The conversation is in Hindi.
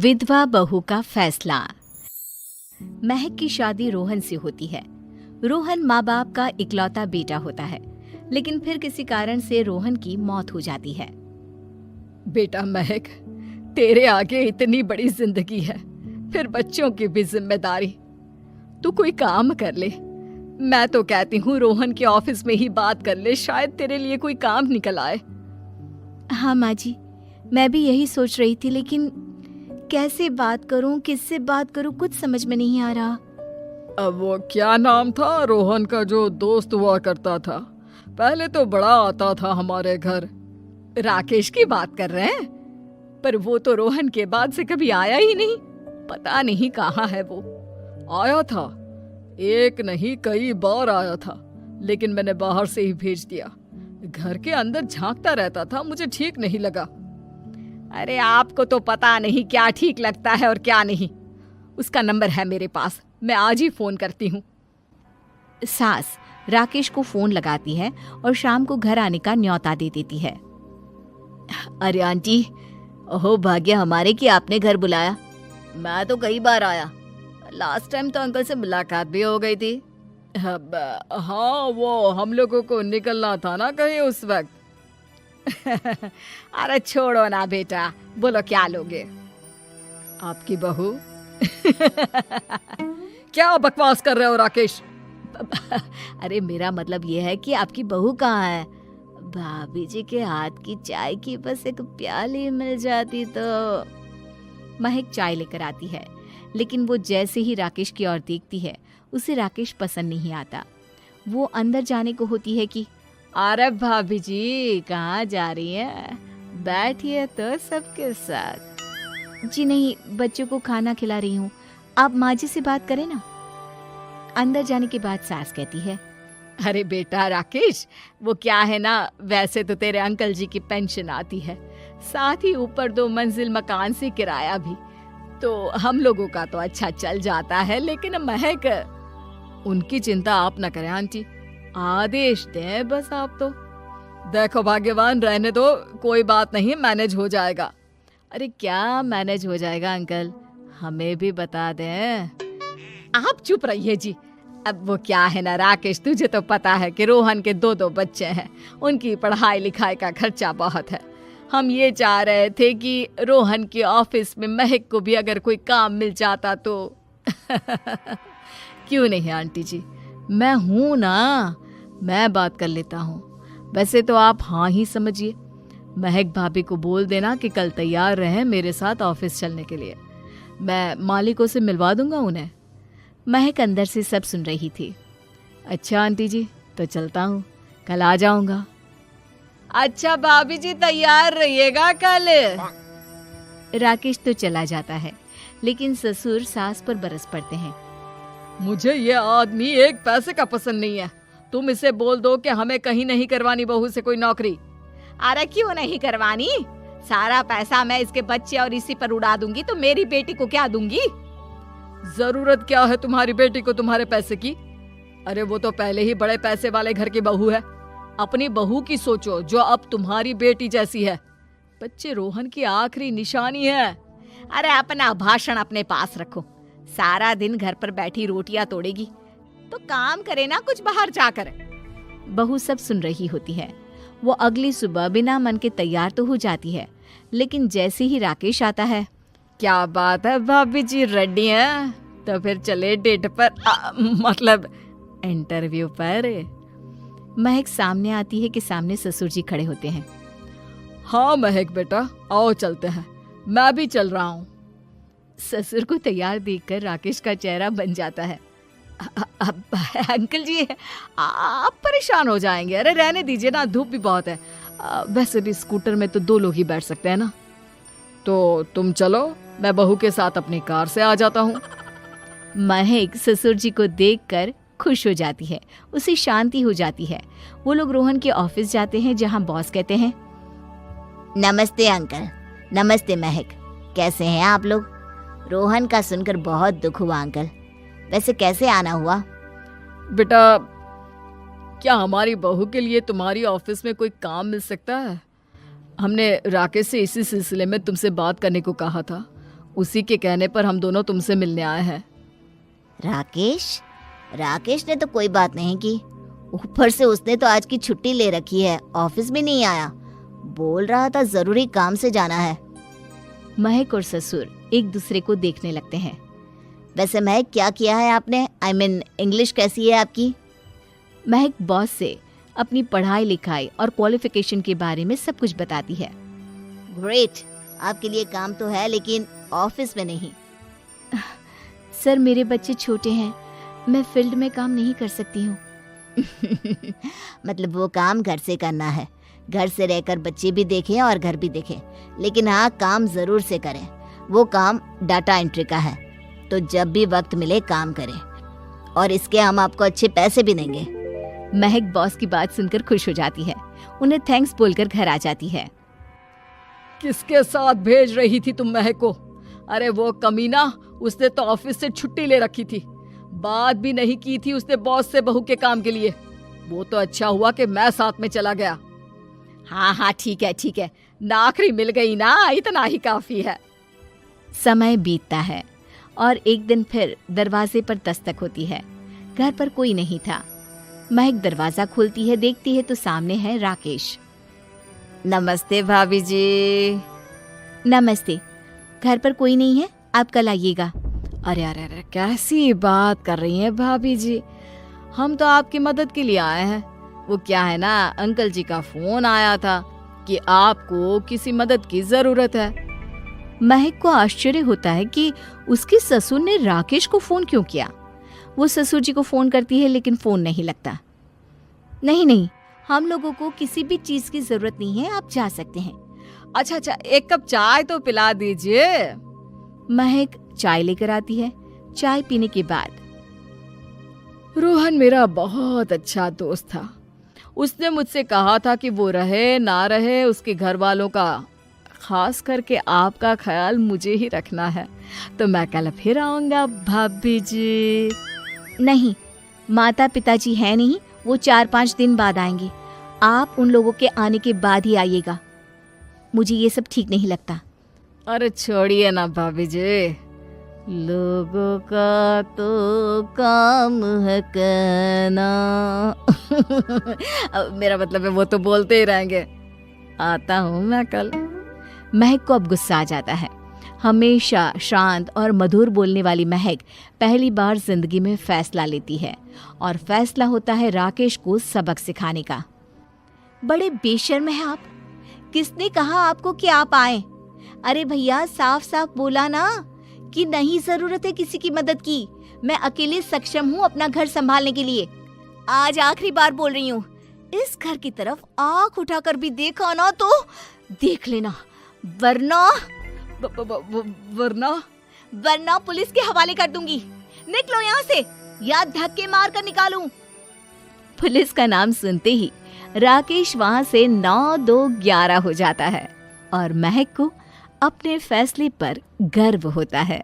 विधवा बहू का फैसला। महक की शादी रोहन से होती है। रोहन माँ बाप का इकलौता बेटा होता है, लेकिन फिर किसी कारण से रोहन की मौत हो जाती है। बेटा महक, तेरे आगे इतनी बड़ी जिंदगी है, फिर बच्चों की भी जिम्मेदारी। तू कोई काम कर ले। मैं तो कहती हूँ रोहन के ऑफिस में ही बात कर ले, शायद तेरे लिए कोई काम निकल आए। हाँ माँ जी, मैं भी यही सोच रही थी, लेकिन कैसे बात करूं, किससे बात करूं, कुछ समझ में नहीं आ रहा। अब वो क्या नाम था रोहन का जो दोस्त हुआ करता था, पहले तो बड़ा आता था हमारे घर। राकेश की बात कर रहे हैं? पर वो तो रोहन के बाद से कभी आया ही नहीं, पता नहीं कहाँ है वो। आया था, एक नहीं कई बार आया था, लेकिन मैंने बाहर से ही भेज दिया। घर के अंदर झांकता रहता था, मुझे ठीक नहीं लगा। अरे आपको तो पता नहीं क्या ठीक लगता है और क्या नहीं। उसका नंबर है मेरे पास, मैं आज ही फोन करती हूँ। सास राकेश को फोन लगाती है और शाम को घर आने का न्योता दे देती है। अरे आंटी, ओहो भाग्य हमारे कि आपने घर बुलाया। मैं तो कई बार आया, लास्ट टाइम तो अंकल से मुलाकात भी हो गई थी। हाँ, वो हम लोगों को निकलना था ना कहीं उस वक्त। अरे छोड़ो ना बेटा, बोलो क्या लोगे? आपकी बहू। क्या बकवास कर रहे हो राकेश? अरे मेरा मतलब ये है कि आपकी बहू कहाँ है? भाभी जी के हाथ की चाय की बस एक प्याली मिल जाती तो। महक चाय लेकर आती है, लेकिन वो जैसे ही राकेश की ओर देखती है, उसे राकेश पसंद नहीं आता। वो अंदर जाने को होती है कि अरे भाभी जी कहाँ जा रही हैं? बैठिए तो सबके साथ। जी नहीं, बच्चों को खाना खिला रही हूँ, आप माँ जी से बात करें ना। अंदर जाने के बाद सास कहती है, अरे बेटा राकेश, वो क्या है ना, वैसे तो तेरे अंकल जी की पेंशन आती है, साथ ही ऊपर 2 मंजिल मकान से किराया भी, तो हम लोगों का तो अच्छा चल जाता है। लेकिन महक, उनकी चिंता आप न करें आंटी, आदेश दें बस आप तो। देखो भाग्यवान, रहने दो, कोई बात नहीं, मैनेज हो जाएगा। अरे क्या मैनेज हो जाएगा अंकल, हमें भी बता दें। आप चुप रहिए जी। अब वो क्या है ना राकेश, तुझे तो पता है कि रोहन के 2 बच्चे हैं, उनकी पढ़ाई लिखाई का खर्चा बहुत है। हम ये चाह रहे थे कि रोहन के ऑफिस में महक को भी अगर कोई काम मिल जाता तो। क्यों नहीं आंटी जी, मैं हूं ना, मैं बात कर लेता हूँ। वैसे तो आप हाँ ही समझिए। महक भाभी को बोल देना कि कल तैयार रहें मेरे साथ ऑफिस चलने के लिए, मैं मालिकों से मिलवा दूंगा उन्हें। महक अंदर से सब सुन रही थी। अच्छा आंटी जी, तो चलता हूँ, कल आ जाऊंगा। अच्छा भाभी जी, तैयार रहिएगा कल। राकेश तो चला जाता है, लेकिन ससुर सास पर बरस पड़ते हैं। मुझे ये आदमी एक पैसे का पसंद नहीं है। तुम इसे बोल दो कि हमें कहीं नहीं करवानी बहू से कोई नौकरी। अरे क्यों नहीं करवानी? सारा पैसा मैं इसके बच्चे और इसी पर उड़ा दूंगी, तो मेरी बेटी को क्या दूंगी? जरूरत क्या है तुम्हारी बेटी को तुम्हारे पैसे की? अरे वो तो पहले ही बड़े पैसे वाले घर की बहू है। अपनी बहू की सोचो जो अब तुम्हारी बेटी जैसी है। बच्चे रोहन की आखिरी निशानी है। अरे अपना भाषण अपने पास रखो। सारा दिन घर पर बैठी रोटियां तोड़ेगी, तो काम करे ना कुछ बाहर जाकर। बहू सब सुन रही होती है। वो अगली सुबह बिना मन के तैयार तो हो जाती है, लेकिन जैसे ही राकेश आता है, क्या बात है भाभी जी, रेडी हैं? तो फिर चले डेट पर, मतलब इंटरव्यू पर। महक सामने आती है कि सामने ससुर जी खड़े होते हैं। हाँ महक बेटा, आओ चलते हैं, मैं भी चल रहा हूँ। ससुर को तैयार देखकर राकेश का चेहरा बन जाता है। अंकल जी, आप परेशान हो जाएंगे। अरे रहने दीजिए ना, धूप भी बहुत है। वैसे भी स्कूटर में तो 2 लोग ही बैठ सकते हैं ना। तो तुम चलो, मैं बहू के साथ अपनी कार से आ जाता हूँ। महक ससुर जी को देखकर खुश हो जाती है, उसे शांति हो जाती है। वो लोग रोहन के ऑफिस जाते हैं, जहाँ बॉस कहते हैं, नमस्ते अंकल। नमस्ते महक, कैसे हैं आप लोग? रोहन का सुनकर बहुत दुख हुआ अंकल। वैसे कैसे आना हुआ? बेटा, क्या हमारी बहू के लिए तुम्हारी ऑफिस में कोई काम मिल सकता है? हमने राकेश से इसी सिलसिले में तुमसे बात करने को कहा था। उसी के कहने पर हम दोनों तुमसे मिलने आए हैं। राकेश ने तो कोई बात नहीं की, ऊपर से उसने तो आज की छुट्टी ले रखी है, ऑफिस भी नहीं आया। बोल रहा था जरूरी काम से जाना है। महक और ससुर एक दूसरे को देखने लगते हैं। वैसे महक, क्या किया है आपने? I mean, इंग्लिश कैसी है आपकी? महक बॉस से अपनी पढ़ाई लिखाई और क्वालिफिकेशन के बारे में सब कुछ बताती है। ग्रेट, आपके लिए काम तो है लेकिन ऑफिस में नहीं। सर, मेरे बच्चे छोटे हैं, मैं फील्ड में काम नहीं कर सकती हूँ। मतलब वो काम घर से करना है, घर से रहकर बच्चे भी देखें और घर भी देखें, लेकिन हाँ, काम जरूर से करें। वो काम डाटा एंट्री का है, तो जब भी वक्त मिले काम करें, और इसके हम आपको अच्छे पैसे भी देंगे। महक बॉस की बात सुनकर खुश हो जाती है, उन्हें थैंक्स बोलकर घर आ जाती है। किसके साथ भेज रही थी तुम महक को? अरे वो कमीना, उसने तो ऑफिस से छुट्टी ले रखी थी, बात भी नहीं की थी उसने बॉस से बहू के काम के लिए। वो तो अच्छा हुआ कि मैं साथ में चला गया। हाँ, ठीक है, नौकरी मिल गई ना, इतना ही काफी है। समय बीतता है और एक दिन फिर दरवाजे पर दस्तक होती है। घर पर कोई नहीं था। महक दरवाजा खोलती है, देखती है तो सामने है राकेश। नमस्ते भाभी जी। नमस्ते, घर पर कोई नहीं है, आप कल आइएगा। अरे, कैसी बात कर रही हैं भाभी जी, हम तो आपकी मदद के लिए आए हैं। वो क्या है ना, अंकल जी का फोन आया था कि आपको किसी मदद की जरूरत है। महक को आश्चर्य होता है कि उसके ससुर ने राकेश को फोन क्यों किया। वो ससुर जी को फोन करती है लेकिन फोन नहीं लगता। नहीं, हम लोगों को किसी भी चीज की जरूरत नहीं है, आप जा सकते हैं। अच्छा, एक कप चाय तो पिला दीजिए। महक चाय लेकर आती है। चाय पीने के बाद, रोहन मेरा बहुत अच्छा दोस्त था। उसने मुझसे कहा था कि वो रहे ना रहे, उसके घर वालों का, खास करके आपका ख्याल मुझे ही रखना है। तो मैं कल फिर आऊंगा भाभी जी। नहीं, माता पिताजी है नहीं, वो 4-5 दिन बाद आएंगे। आप उन लोगों के आने के बाद ही आइएगा। मुझे ये सब ठीक नहीं लगता। अरे छोड़िए ना भाभी जी, लोगों का तो काम है कहना। मेरा मतलब है वो तो बोलते ही रहेंगे। आता हूँ मैं कल। महक को अब गुस्सा आ जाता है। हमेशा शांत और मधुर बोलने वाली महक पहली बार जिंदगी में फैसला लेती है, और फैसला होता है राकेश को सबक सिखाने का। बड़े बेशर्म हैं आप। किसने कहा आपको कि आप आए? अरे भैया, साफ साफ बोला ना कि नहीं जरूरत है किसी की मदद की। मैं अकेले सक्षम हूँ अपना घर संभालने के लिए। आज आखिरी बार बोल रही हूँ, इस घर की तरफ आंख उठाकर भी देखा ना तो देख लेना, वरना पुलिस के हवाले कर दूंगी। निकलो यहाँ से, या धक्के मार कर निकालूं। पुलिस का नाम सुनते ही राकेश वहां से 9-2-11 हो जाता है, और महक को अपने फैसले पर गर्व होता है।